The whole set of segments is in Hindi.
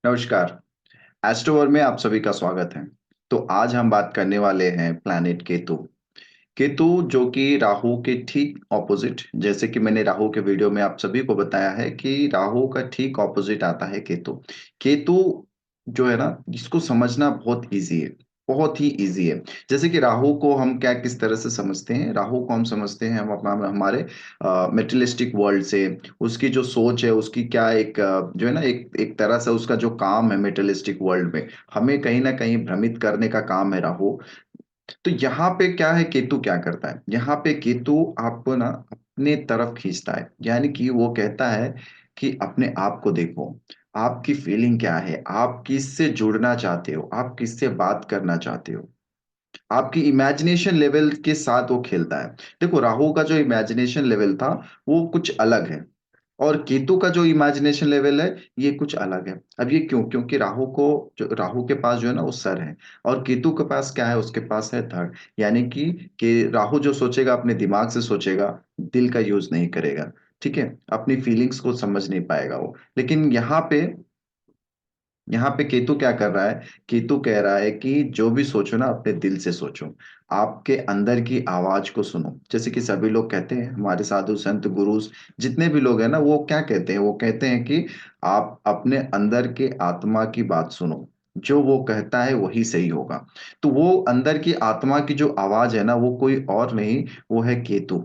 नमस्कार। एस्ट्रोवर में आप सभी का स्वागत है। तो आज हम बात करने वाले हैं प्लैनेट केतु। केतु जो कि राहु के ठीक ऑपोजिट, जैसे कि मैंने राहु के वीडियो में आप सभी को बताया है कि राहु का ठीक ऑपोजिट आता है केतु। केतु जो है ना, इसको समझना बहुत इजी है, बहुत ही इजी है। जैसे कि राहु को हम क्या किस तरह से समझते हैं, राहु को हम समझते हैं हम हमारे मेटेरियलिस्टिक वर्ल्ड से। उसकी जो सोच है, उसकी क्या एक जो है ना, एक एक तरह से उसका जो काम है मेटेरियलिस्टिक वर्ल्ड में, हमें कहीं ना कहीं भ्रमित करने का काम है राहु। तो यहाँ पे क्या है, केतु क्या करता है, यहाँ पे केतु आपको ना अपने तरफ खींचता है। यानी कि वो कहता है कि अपने आप को देखो, आपकी फीलिंग क्या है, आप किससे जुड़ना चाहते हो, आप किससे बात करना चाहते हो। आपकी इमेजिनेशन लेवल के साथ वो खेलता है। देखो, राहु का जो इमेजिनेशन लेवल था वो कुछ अलग है, और केतु का जो इमेजिनेशन लेवल है ये कुछ अलग है। अब ये क्यों? क्योंकि राहु के पास जो है ना वो सर है, और केतु के पास क्या है, उसके पास है धड़। यानी कि राहु जो सोचेगा अपने दिमाग से सोचेगा, दिल का यूज नहीं करेगा। ठीक है, अपनी फीलिंग्स को समझ नहीं पाएगा वो। लेकिन यहाँ पे केतु क्या कर रहा है, केतु कह रहा है कि जो भी सोचो ना अपने दिल से सोचो, आपके अंदर की आवाज को सुनो। जैसे कि सभी लोग कहते हैं, हमारे साधु संत गुरु जितने भी लोग हैं ना, वो क्या कहते हैं, वो कहते हैं कि आप अपने अंदर के आत्मा की बात सुनो, जो वो कहता है वही सही होगा। तो वो अंदर की आत्मा की जो आवाज है ना, वो कोई और नहीं, वो है केतु।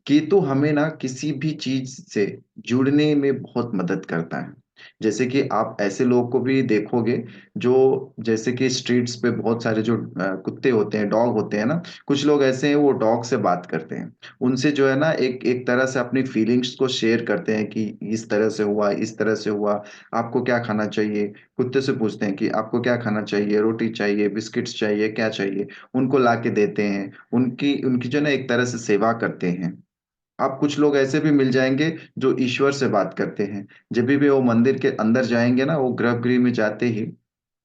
केतु हमें ना किसी भी चीज से जुड़ने में बहुत मदद करता है। जैसे कि आप ऐसे लोगों को भी देखोगे जो, जैसे कि स्ट्रीट्स पे बहुत सारे जो कुत्ते होते हैं, डॉग होते हैं ना, कुछ लोग ऐसे हैं वो डॉग से बात करते हैं। उनसे जो है ना एक एक तरह से अपनी फीलिंग्स को शेयर करते हैं कि इस तरह से हुआ, इस तरह से हुआ, आपको क्या खाना चाहिए। कुत्ते से पूछते हैं कि आपको क्या खाना चाहिए, रोटी चाहिए, बिस्किट्स चाहिए, क्या चाहिए, उनको ला के देते हैं। उनकी उनकी जो है ना एक तरह से सेवा करते हैं। आप कुछ लोग ऐसे भी मिल जाएंगे जो ईश्वर से बात करते हैं। जब भी वो मंदिर के अंदर जाएंगे ना, वो गर्भगृह में जाते ही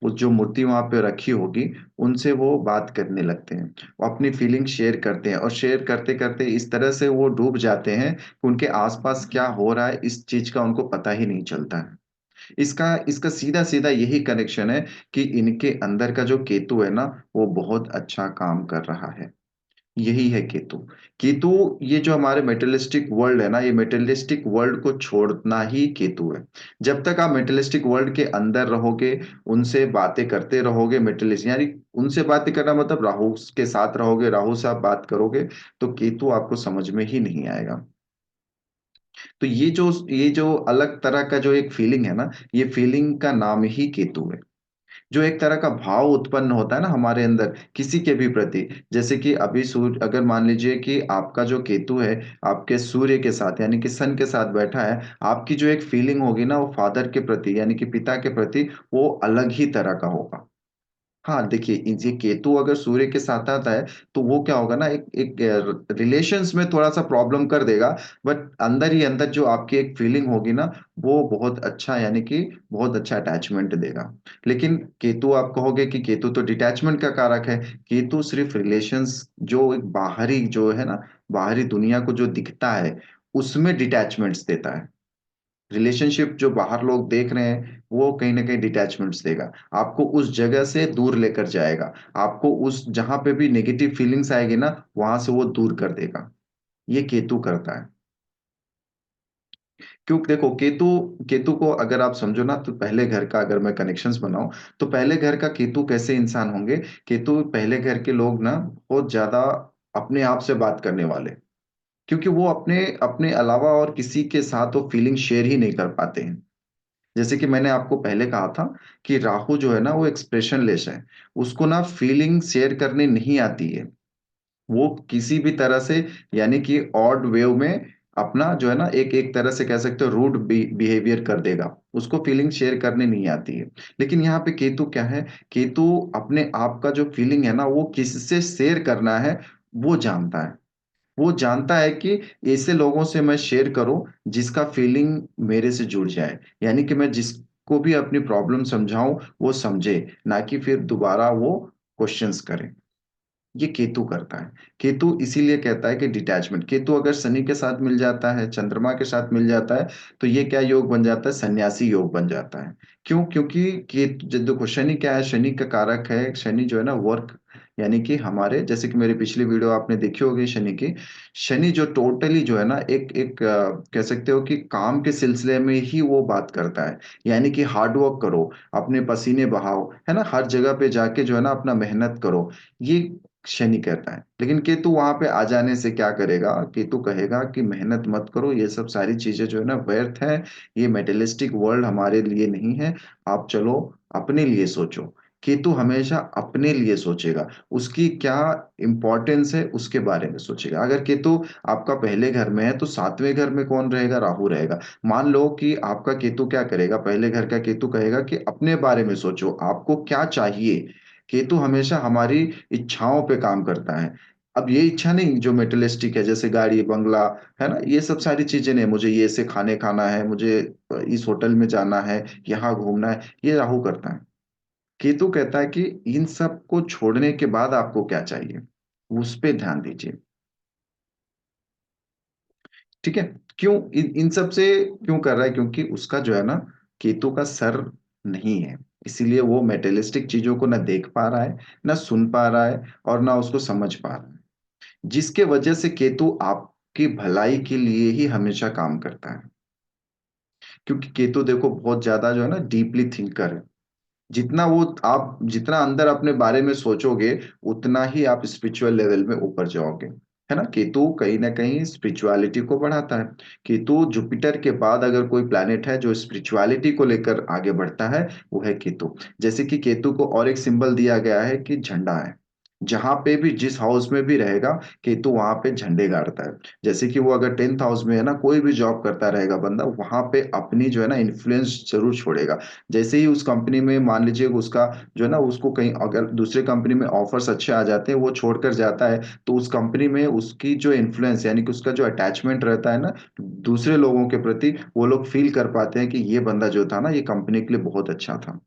वो जो मूर्ति वहां पे रखी होगी, उनसे वो बात करने लगते हैं। वो अपनी फीलिंग शेयर करते हैं, और शेयर करते करते इस तरह से वो डूब जाते हैं कि उनके आसपास क्या हो रहा है इस चीज का उनको पता ही नहीं चलता है। इसका इसका सीधा सीधा यही कनेक्शन है कि इनके अंदर का जो केतु है ना, वो बहुत अच्छा काम कर रहा है। यही है केतु। केतु, ये जो हमारे मेटेरियलिस्टिक वर्ल्ड है ना, ये मेटेरियलिस्टिक वर्ल्ड को छोड़ना ही केतु है। जब तक आप मेटेरियलिस्टिक वर्ल्ड के अंदर रहोगे, उनसे बातें करते रहोगे, मेटेरियलिस्ट यानी उनसे बातें करना मतलब राहु के साथ रहोगे, राहु से आप बात करोगे, तो केतु आपको समझ में ही नहीं आएगा। तो ये जो अलग तरह का जो एक फीलिंग है ना, ये फीलिंग का नाम ही केतु है। जो एक तरह का भाव उत्पन्न होता है ना हमारे अंदर किसी के भी प्रति। जैसे कि अभी सूर्य, अगर मान लीजिए कि आपका जो केतु है आपके सूर्य के साथ यानी कि सन के साथ बैठा है, आपकी जो एक फीलिंग होगी ना वो फादर के प्रति यानी कि पिता के प्रति, वो अलग ही तरह का होगा। हाँ देखिए, ये केतु अगर सूर्य के साथ आता है तो वो क्या होगा ना, एक एक रिलेशंस में थोड़ा सा प्रॉब्लम कर देगा। बट अंदर ही अंदर जो आपकी एक फीलिंग होगी ना, वो बहुत अच्छा, यानी कि बहुत अच्छा अटैचमेंट देगा। लेकिन केतु, आप कहोगे कि केतु तो डिटैचमेंट का कारक है। केतु सिर्फ रिलेशंस, जो एक बाहरी जो है ना, बाहरी दुनिया को जो दिखता है उसमें डिटैचमेंट्स देता है। रिलेशनशिप जो बाहर लोग देख रहे हैं वो कहीं ना कहीं डिटैचमेंट्स देगा, आपको उस जगह से दूर लेकर जाएगा। आपको उस जहां पे भी नेगेटिव फीलिंग्स आएगी ना, वहां से वो दूर कर देगा। ये केतु करता है। क्यों? देखो, केतु केतु को अगर आप समझो ना, तो पहले घर का अगर मैं कनेक्शंस बनाऊं, तो पहले घर का केतु कैसे इंसान होंगे। केतु पहले घर के लोग ना बहुत ज्यादा अपने आप से बात करने वाले, क्योंकि वो अपने अपने अलावा और किसी के साथ वो फीलिंग शेयर ही नहीं कर पाते हैं। जैसे कि मैंने आपको पहले कहा था कि राहु जो है ना वो एक्सप्रेशनलेस है। उसको ना फीलिंग शेयर करने नहीं आती है। वो किसी भी तरह से, यानी कि ऑड वेव में अपना जो है ना एक एक तरह से कह सकते हो रूड बिहेवियर कर देगा। उसको फीलिंग शेयर करने नहीं आती है। लेकिन यहाँ पे केतु क्या है, केतु अपने आप का जो फीलिंग है ना वो किससे शेयर करना है वो जानता है। वो जानता है कि ऐसे लोगों से मैं शेयर करूं जिसका फीलिंग मेरे से जुड़ जाए, यानी कि मैं जिसको भी अपनी प्रॉब्लम समझाऊं वो समझे, ना कि फिर दोबारा वो क्वेश्चंस करे। ये केतु करता है। केतु इसीलिए कहता है कि डिटैचमेंट, केतु अगर शनि के साथ मिल जाता है, चंद्रमा के साथ मिल जाता है, तो ये क्या योग बन जाता है, सन्यासी योग बन जाता है। क्यों? क्योंकि केतु देखो, शनि क्या है, शनि का कारक है, शनि जो है ना वर्क, यानी कि हमारे, जैसे कि मेरी पिछली वीडियो आपने देखी होगी शनि की, शनि जो टोटली जो है ना एक एक कह सकते हो कि काम के सिलसिले में ही वो बात करता है। यानी कि हार्ड वर्क करो, अपने पसीने बहाओ, है ना, हर जगह पे जाके जो है ना अपना मेहनत करो, ये शनि कहता है। लेकिन केतु वहां पे आ जाने से क्या करेगा, केतु कहेगा कि मेहनत मत करो, ये सब सारी चीजें जो है ना व्यर्थ है, ये मेटेलिस्टिक वर्ल्ड हमारे लिए नहीं है, आप चलो अपने लिए सोचो। केतु हमेशा अपने लिए सोचेगा, उसकी क्या इंपॉर्टेंस है उसके बारे में सोचेगा। अगर केतु आपका पहले घर में है तो सातवें घर में कौन रहेगा, राहु रहेगा। मान लो कि आपका केतु क्या करेगा, पहले घर का केतु कहेगा कि अपने बारे में सोचो, आपको क्या चाहिए। केतु हमेशा हमारी इच्छाओं पे काम करता है। अब ये इच्छा नहीं जो मेटेलिस्टिक है, जैसे गाड़ी बंगला, है ना, ये सब सारी चीजें नहीं, मुझे ये से खाने खाना है, मुझे इस होटल में जाना है, यहाँ घूमना है, ये राहु करता है। केतु कहता है कि इन सब को छोड़ने के बाद आपको क्या चाहिए, उस पे ध्यान दीजिए। ठीक है? क्यों इन सब से क्यों कर रहा है, क्योंकि उसका जो है ना केतु का सर नहीं है, इसीलिए वो मेटेलिस्टिक चीजों को ना देख पा रहा है, ना सुन पा रहा है, और ना उसको समझ पा रहा है, जिसके वजह से केतु आपकी भलाई के लिए ही हमेशा काम करता है। क्योंकि केतु देखो बहुत ज्यादा जो है ना डीपली थिंकर है। जितना वो आप जितना अंदर अपने बारे में सोचोगे, उतना ही आप स्पिरिचुअल लेवल में ऊपर जाओगे। है ना, केतु कहीं ना कहीं स्पिरिचुअलिटी को बढ़ाता है। केतु जुपिटर के बाद अगर कोई प्लैनेट है जो स्पिरिचुअलिटी को लेकर आगे बढ़ता है, वो है केतु। जैसे कि केतु को और एक सिंबल दिया गया है कि झंडा है। जहां पे भी जिस हाउस में भी रहेगा, केतु वहां पे झंडे गाड़ता है। जैसे कि वो अगर 10th हाउस में है ना, कोई भी जॉब करता रहेगा बंदा, वहां पे अपनी जो है ना इन्फ्लुएंस जरूर छोड़ेगा। जैसे ही उस कंपनी में मान लीजिए उसका जो है ना, उसको कहीं अगर दूसरे कंपनी में ऑफर्स अच्छे आ जाते हैं, वो छोड़कर जाता है, तो उस कंपनी में उसकी जो इन्फ्लुएंस, यानी कि उसका जो अटैचमेंट रहता है ना दूसरे लोगों के प्रति, वो लोग फील कर पाते हैं कि ये बंदा जो था ना, ये कंपनी के लिए बहुत अच्छा था।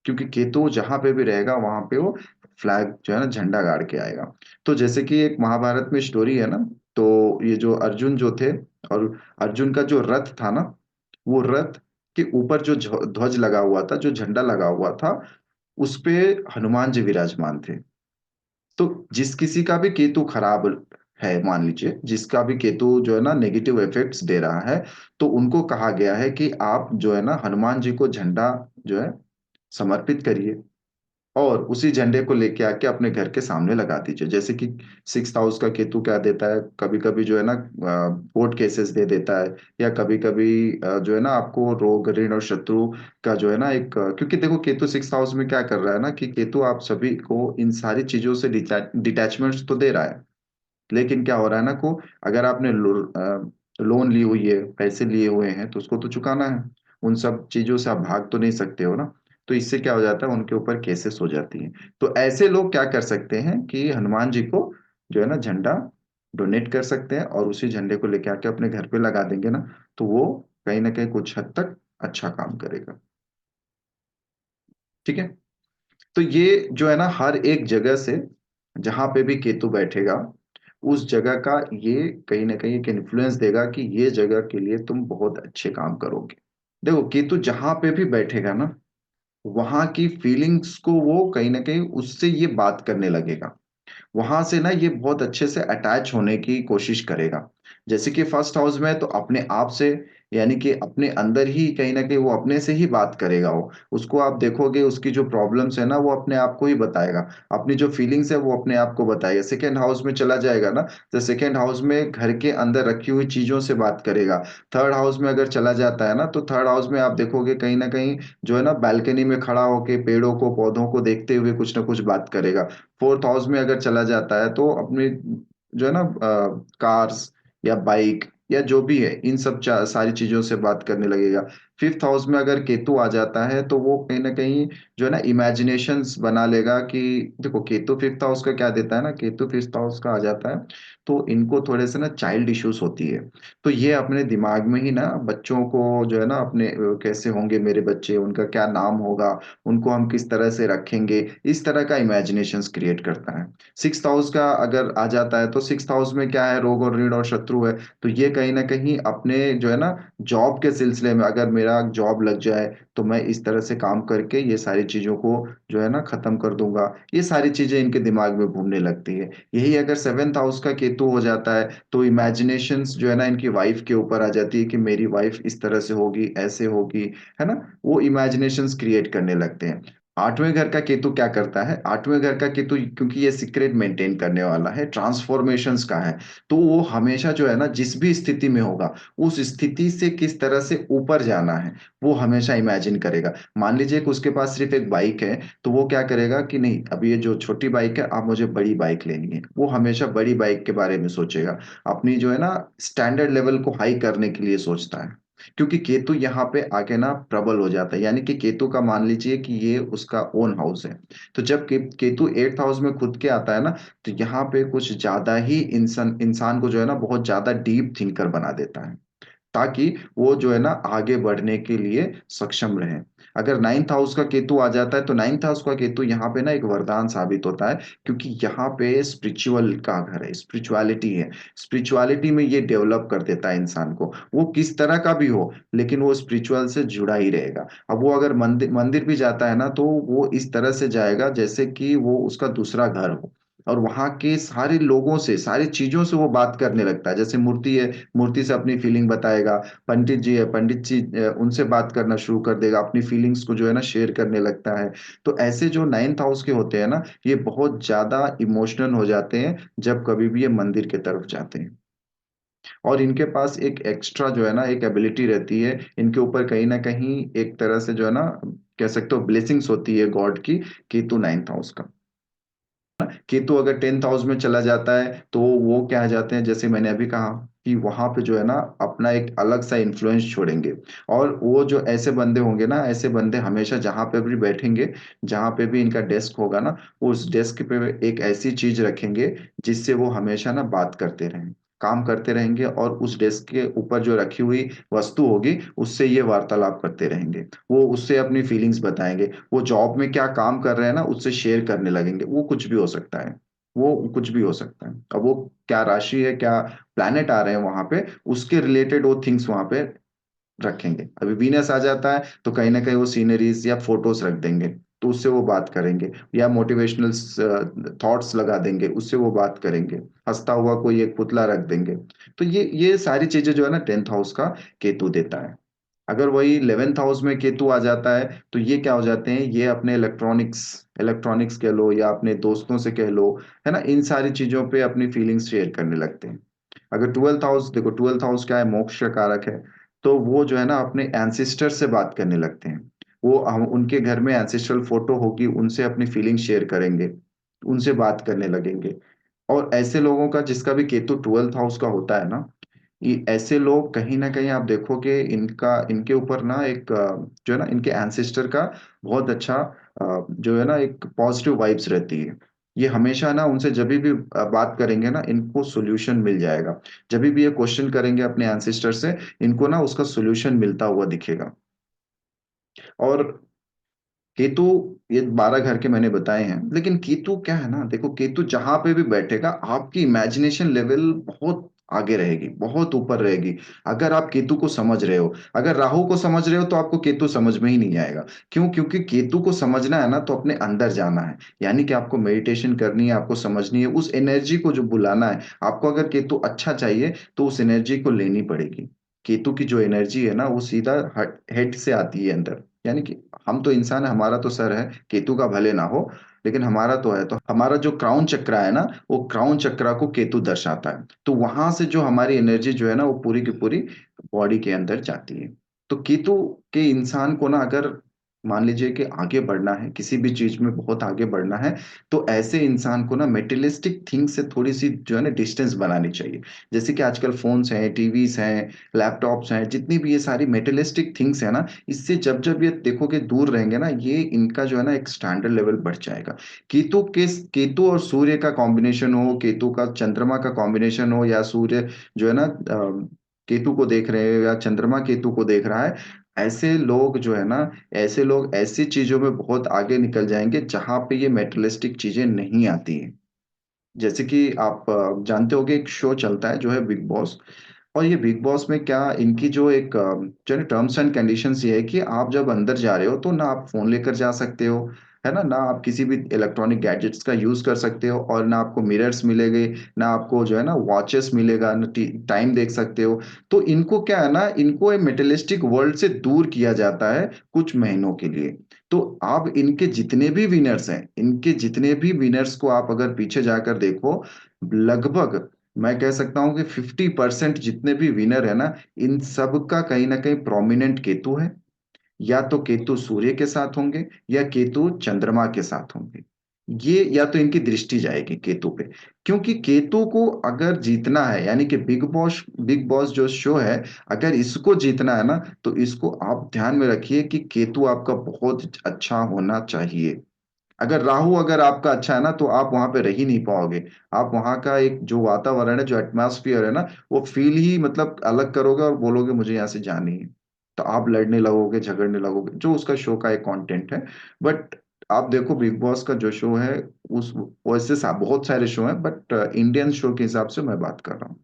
क्योंकि केतु जहां पे भी रहेगा वहां पे वो फ्लैग जो है ना झंडा गाड़ के आएगा। तो जैसे कि एक महाभारत में स्टोरी है ना, तो ये जो अर्जुन जो थे, और अर्जुन का जो रथ था ना, वो रथ के ऊपर जो ध्वज लगा हुआ था, जो झंडा लगा हुआ था, उस पे हनुमान जी विराजमान थे। तो जिस किसी का भी केतु खराब है, मान लीजिए जिसका भी केतु जो है ना नेगेटिव इफेक्ट्स दे रहा है, तो उनको कहा गया है कि आप जो है ना हनुमान जी को झंडा जो है समर्पित करिए, और उसी झंडे को लेके आके अपने घर के सामने लगा दीजिए। जैसे कि 6th हाउस का केतु क्या देता है, कभी कभी जो है ना कोर्ट केसेस दे देता है, या कभी कभी जो है ना आपको रोग ऋण और शत्रु का जो है ना एक क्योंकि देखो केतु 6th हाउस में क्या कर रहा है ना, कि केतु आप सभी को इन सारी चीजों से डिटैचमेंट तो दे रहा है, लेकिन क्या हो रहा है ना को, अगर आपने लोन ली हुई है, पैसे लिए हुए हैं, तो उसको तो चुकाना है। उन सब चीजों से आप भाग तो नहीं सकते हो ना। तो इससे क्या हो जाता है, उनके ऊपर केसेस हो जाती हैं। तो ऐसे लोग क्या कर सकते हैं कि हनुमान जी को जो है ना झंडा डोनेट कर सकते हैं, और उसी झंडे को लेके आके अपने घर पे लगा देंगे ना, तो वो कहीं ना कहीं कुछ हद तक अच्छा काम करेगा। ठीक है? तो ये जो है ना हर एक जगह से, जहां पे भी केतु बैठेगा, उस जगह का ये कहीं ना कहीं एक इन्फ्लुएंस देगा कि ये जगह के लिए तुम बहुत अच्छे काम करोगे। देखो केतु जहां पे भी बैठेगा ना, वहां की फीलिंग्स को वो कहीं ना कहीं उससे ये बात करने लगेगा। वहां से ना ये बहुत अच्छे से अटैच होने की कोशिश करेगा। जैसे कि फर्स्ट हाउस में है, तो अपने आप से, यानी कि अपने अंदर ही कहीं ना कहीं वो अपने से ही बात करेगा। वो उसको आप देखोगे, उसकी जो प्रॉब्लम्स है ना वो अपने आप को ही बताएगा, अपनी जो फीलिंग्स है वो अपने आप को बताएगा। सेकेंड हाउस में चला जाएगा ना, तो सेकेंड हाउस में घर के अंदर रखी हुई चीजों से बात करेगा। थर्ड हाउस में अगर चला जाता है ना, तो थर्ड हाउस में आप देखोगे कहीं ना कहीं जो है ना बैल्कनी में खड़ा होके पेड़ों को पौधों को देखते हुए कुछ ना कुछ बात करेगा। फोर्थ हाउस में अगर चला जाता है, तो अपने जो है ना कार्स या बाइक या जो भी है, इन सब सारी चीजों से बात करने लगेगा। फिफ्थ हाउस में अगर केतु आ जाता है तो वो कहीं ना कहीं जो है ना इमेजिनेशंस बना लेगा कि देखो केतु फिफ्थ हाउस का क्या देता है ना, केतु फिफ्थ हाउस का आ जाता है तो इनको थोड़े से ना चाइल्ड इश्यूज होती है। तो ये अपने दिमाग में ही ना बच्चों को जो है ना अपने कैसे होंगे मेरे बच्चे, उनका क्या नाम होगा, उनको हम किस तरह से रखेंगे, इस तरह का इमेजिनेशंस क्रिएट करता है। सिक्स हाउस का अगर आ जाता है तो सिक्स हाउस में क्या है, रोग और ऋण और शत्रु है। तो ये कहीं ना कहीं अपने जो है ना जॉब के सिलसिले में, अगर मेरा जॉब लग जाए तो मैं इस तरह से काम करके ये सारी चीजों को जो है ना खत्म कर दूंगा, ये सारी चीजें इनके दिमाग में घूमने लगती है। यही अगर सेवेंथ हाउस का केतु हो जाता है तो इमेजिनेशंस जो है ना इनकी वाइफ के ऊपर आ जाती है कि मेरी वाइफ इस तरह से होगी, ऐसे होगी, है ना। वो इमेजिनेशंस क्रिएट करने लगते हैं। आठवें घर का केतु क्या करता है, आठवें घर का केतु क्योंकि ये सीक्रेट मेंटेन करने वाला है, ट्रांसफॉर्मेशंस का है, तो वो हमेशा जो है ना जिस भी स्थिति में होगा उस स्थिति से किस तरह से ऊपर जाना है वो हमेशा इमेजिन करेगा। मान लीजिए कि उसके पास सिर्फ एक बाइक है तो वो क्या करेगा कि नहीं, अभी ये जो छोटी बाइक है अब मुझे बड़ी बाइक लेनी है, वो हमेशा बड़ी बाइक के बारे में सोचेगा, अपनी जो है ना स्टैंडर्ड लेवल को हाई करने के लिए सोचता है। क्योंकि केतु यहाँ पे आके ना प्रबल हो जाता है, यानी कि केतु का मान लीजिए कि ये उसका ओन हाउस है। तो जब केतु एट्थ हाउस में खुद के आता है ना, तो यहाँ पे कुछ ज्यादा ही इंसान इंसान को जो है ना बहुत ज्यादा डीप थिंकर बना देता है, ताकि वो जो है ना आगे बढ़ने के लिए सक्षम रहे। अगर नाइन्थ हाउस का केतु आ जाता है तो नाइन्थ हाउस का केतु यहाँ पे ना एक वरदान साबित होता है, क्योंकि यहाँ पे स्पिरिचुअल का घर है, स्पिरिचुअलिटी है। स्पिरिचुअलिटी में ये डेवलप कर देता है इंसान को, वो किस तरह का भी हो लेकिन वो स्पिरिचुअल से जुड़ा ही रहेगा। अब वो अगर मंदिर मंदिर भी जाता है ना तो वो इस तरह से जाएगा जैसे कि वो उसका दूसरा घर हो, और वहां के सारे लोगों से, सारी चीजों से वो बात करने लगता है। जैसे मूर्ति है, मूर्ति से अपनी फीलिंग बताएगा। पंडित जी है, पंडित जी उनसे बात करना शुरू कर देगा, अपनी फीलिंग्स को जो है ना शेयर करने लगता है। तो ऐसे जो नाइन्थ हाउस के होते हैं ना, ये बहुत ज्यादा इमोशनल हो जाते हैं जब कभी भी ये मंदिर की तरफ जाते हैं। और इनके पास एक एक्स्ट्रा जो है ना एक एबिलिटी रहती है, इनके ऊपर कहीं ना कहीं एक तरह से जो है ना कह सकते हो ब्लेसिंग्स होती है गॉड की, केतु नाइन्थ हाउस का। केतु अगर टेंथ हाउस में चला जाता है तो वो क्या आ जाते हैं, जैसे मैंने अभी कहा कि वहां पे जो है ना अपना एक अलग सा इन्फ्लुएंस छोड़ेंगे। और वो जो ऐसे बंदे होंगे ना, ऐसे बंदे हमेशा जहां पे भी बैठेंगे, जहां पे भी इनका डेस्क होगा ना, वो उस डेस्क पे एक ऐसी चीज रखेंगे जिससे वो हमेशा ना बात करते रहें, काम करते रहेंगे, और उस डेस्क के ऊपर जो रखी हुई वस्तु होगी उससे ये वार्तालाप करते रहेंगे। वो उससे अपनी फीलिंग्स बताएंगे, वो जॉब में क्या काम कर रहे हैं ना उससे शेयर करने लगेंगे। वो कुछ भी हो सकता है, वो कुछ भी हो सकता है। अब वो क्या राशि है, क्या प्लैनेट आ रहे हैं वहां पे, उसके रिलेटेड वो थिंग्स वहां पे रखेंगे। अभी वीनस आ जाता है तो कहीं ना कहीं वो सीनरीज या फोटोज रख देंगे, तो उससे वो बात करेंगे। या मोटिवेशनल थॉट्स लगा देंगे, उससे वो बात करेंगे। हंसता हुआ कोई एक पुतला रख देंगे। तो ये सारी चीजें जो है ना टेंथ हाउस का केतु देता है। अगर वही 11th हाउस में केतु आ जाता है तो ये क्या हो जाते हैं, ये अपने इलेक्ट्रॉनिक्स इलेक्ट्रॉनिक्स कह लो या अपने दोस्तों से कह लो, है ना, इन सारी चीजों पे अपनी फीलिंग्स शेयर करने लगते हैं। अगर ट्वेल्थ हाउस देखो, ट्वेल्थ हाउस क्या है, मोक्ष का कारक है। तो वो जो है ना अपने एंसिस्टर से बात करने लगते हैं। वो हम उनके घर में एंसिस्ट्रल फोटो होगी, उनसे अपनी फीलिंग शेयर करेंगे, उनसे बात करने लगेंगे। और ऐसे लोगों का जिसका भी केतु ट्वेल्थ हाउस का होता है ना, ये ऐसे लोग कहीं ना कहीं आप देखोगे इनका इनके ऊपर ना एक जो है ना इनके एंसेस्टर का बहुत अच्छा जो है ना एक पॉजिटिव वाइब्स रहती है। ये हमेशा ना उनसे जब भी बात करेंगे ना इनको सोल्यूशन मिल जाएगा। जब भी ये क्वेश्चन करेंगे अपने एंसेस्टर से, इनको ना उसका सोल्यूशन मिलता हुआ दिखेगा। और केतु, ये 12 घर के मैंने बताए हैं, लेकिन केतु क्या है ना, देखो केतु जहां पे भी बैठेगा आपकी इमेजिनेशन लेवल बहुत आगे रहेगी, बहुत ऊपर रहेगी। अगर आप केतु को समझ रहे हो, अगर राहु को समझ रहे हो तो आपको केतु समझ में ही नहीं आएगा। क्यों? क्योंकि केतु को समझना है ना तो अपने अंदर जाना है, यानी कि आपको मेडिटेशन करनी है, आपको समझनी है उस एनर्जी को जो बुलाना है। आपको अगर केतु अच्छा चाहिए तो उस एनर्जी को लेनी पड़ेगी। केतु की जो एनर्जी है ना वो सीधा हेड से आती है अंदर, यानी कि हम तो इंसान है, हमारा तो सर है, केतु का भले ना हो लेकिन हमारा तो है। तो हमारा जो क्राउन चक्र है ना, वो क्राउन चक्र को केतु दर्शाता है। तो वहां से जो हमारी एनर्जी जो है ना वो पूरी की पूरी बॉडी के अंदर जाती है। तो केतु के इंसान को ना अगर मान लीजिए कि आगे बढ़ना है, किसी भी चीज़ में बहुत आगे बढ़ना है, तो ऐसे इंसान को ना मेटेरियलिस्टिक थिंग्स से थोड़ी-सी जो है ना डिस्टेंस बनानी चाहिए। जैसे कि आजकल फ़ोन्स हैं, टीवीज़ हैं, लैपटॉप्स हैं, जितनी भी ये सारी मेटेरियलिस्टिक थिंग्स हैं ना, इससे जब-जब ये देखोगे दूर रहेंगे ना, ये इनका जो है ना एक स्टैंडर्ड लेवल बढ़ जाएगा। केतु और सूर्य का कॉम्बिनेशन हो, केतु का चंद्रमा का कॉम्बिनेशन हो या सूर्य जो है ना केतु को देख रहे हैं या चंद्रमा केतु को देख रहा है, ऐसे लोग जो है ना ऐसे लोग ऐसी चीज़ों में बहुत आगे निकल जाएँगे जहाँ पे ये मटेरियलिस्टिक चीज़ें नहीं आती हैं। जैसे कि आप जानते होंगे एक शो चलता है जो है बिग बॉस और ये बिग बॉस में क्या इनकी जो एक जो है ना टर्म्स एंड कंडीशंस ये है कि आप जब अंदर जा रहे हो तो ना आप फ़ोन लेकर जा सकते हो, है ना? ना आप किसी भी इलेक्ट्रॉनिक गैजेट्स का यूज़ कर सकते हो और ना आपको मिरर्स मिलेंगे, ना आपको जो है ना वॉचेस मिलेगा, ना टाइम देख सकते हो। तो इनको क्या है ना, इनको ये मेटेरियलिस्टिक वर्ल्ड से दूर किया जाता है कुछ महीनों के लिए। तो आप इनके जितने भी विनर्स हैं, इनके जितने भी विनर्स को आप अगर पीछे जाकर देखो, लगभग मैं कह सकता हूँ कि 50% जितने भी विनर है ना, इन सब का कहीं न कहीं प्रोमिनेंट केतु है। या तो केतु सूर्य के साथ होंगे या केतु चंद्रमा के साथ होंगे। ये या तो इनकी दृष्टि जाएगी केतु पे। क्योंकि केतु को अगर जीतना है यानी कि बिग बॉस जो शो है, अगर इसको जीतना है ना, तो इसको आप ध्यान में रखिए कि केतु आपका बहुत अच्छा होना चाहिए। अगर आपका अच्छा है ना, तो आप वहाँ पे रह ही नहीं पाओगे। आप वहाँ का एक जो वातावरण है, जो एटमॉस्फियर है ना, वो फ़ील ही मतलब अलग करोगे और बोलोगे मुझे यहाँ से जाना ही है। तो आप लड़ने लगोगे, झगड़ने लगोगे, जो उसका शो का एक कंटेंट है। बट आप देखो बिग बॉस का जो शो है, उस वैसे सा बहुत सारे शो हैं बट इंडियन शो के हिसाब से मैं बात कर रहा हूँ।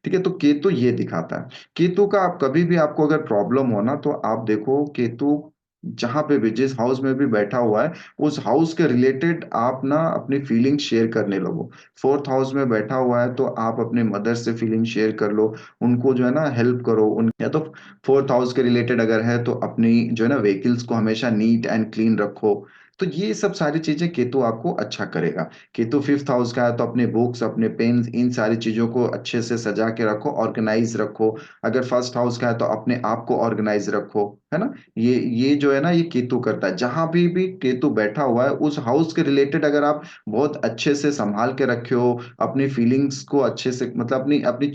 ठीक है? तो केतु ये दिखाता है। केतु का आप कभी भी आपको अगर प्रॉब्लम हो ना, तो आप देखो केतु जहाँ पे भी जिस हाउस में भी बैठा हुआ है, उस हाउस के रिलेटेड आप ना अपनी फीलिंग शेयर करने लगो। 4th हाउस में बैठा हुआ है, तो आप अपने मदर से फीलिंग शेयर कर लो, उनको जो है ना हेल्प करो। उन या तो 4th हाउस के रिलेटेड अगर है, तो अपनी जो है ना व्हीकल्स को हमेशा नीट एंड क्लीन रखो। तो ये सब सारी चीज़ें केतु आपको अच्छा करेगा। केतु 5th हाउस का है तो अपने बुक्स, अपने पेन्स इन सारी चीज़ों को अच्छे से सजा के रखो, ऑर्गेनाइज़ रखो। अगर 1st हाउस का है तो अपने आप को ऑर्गेनाइज़ रखो, है ना? ये जो है ना ये केतु करता है। जहाँ भी केतु बैठा हुआ है उस हाउस के रिलेटेड अगर आप बहुत अच्छे से सँभाल के रखे हो, अपनी फीलिंग्स को अच्छे से मतलब अपनी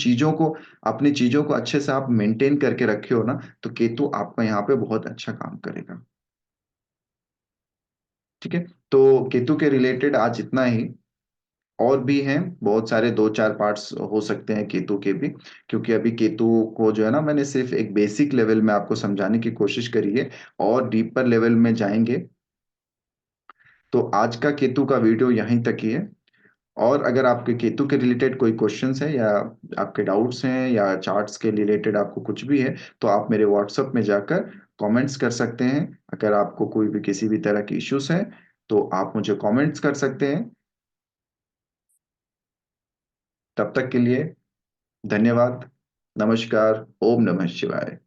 चीज़ों को अच्छे से आप मेंटेन करके रखे हो ना, तो केतु आपका यहाँ पे बहुत अच्छा काम करेगा। ठीक है? तो केतु के रिलेटेड आज इतना ही। और भी हैं, बहुत सारे 2-4 पार्ट्स हो सकते हैं केतु के भी, क्योंकि अभी केतु को जो है ना मैंने सिर्फ़ एक बेसिक लेवल में आपको समझाने की कोशिश करी है और डीपर लेवल में जाएँगे, तो आज का केतु का वीडियो यहीं तक ही है। और अगर आपके केतु के रिलेटेड कोई क्वेश्चन्स हैं या आपके डाउट्स हैं या चार्ट्स के रिलेटेड आपको कुछ भी है, तो आप मेरे व्हाट्सएप में जाकर कमेंट्स कर सकते हैं। अगर आपको कोई भी किसी भी तरह की इश्यूज़ हैं, तो आप मुझे कमेंट्स कर सकते हैं। तब तक के लिए धन्यवाद, नमस्कार, ओम नमः शिवाय।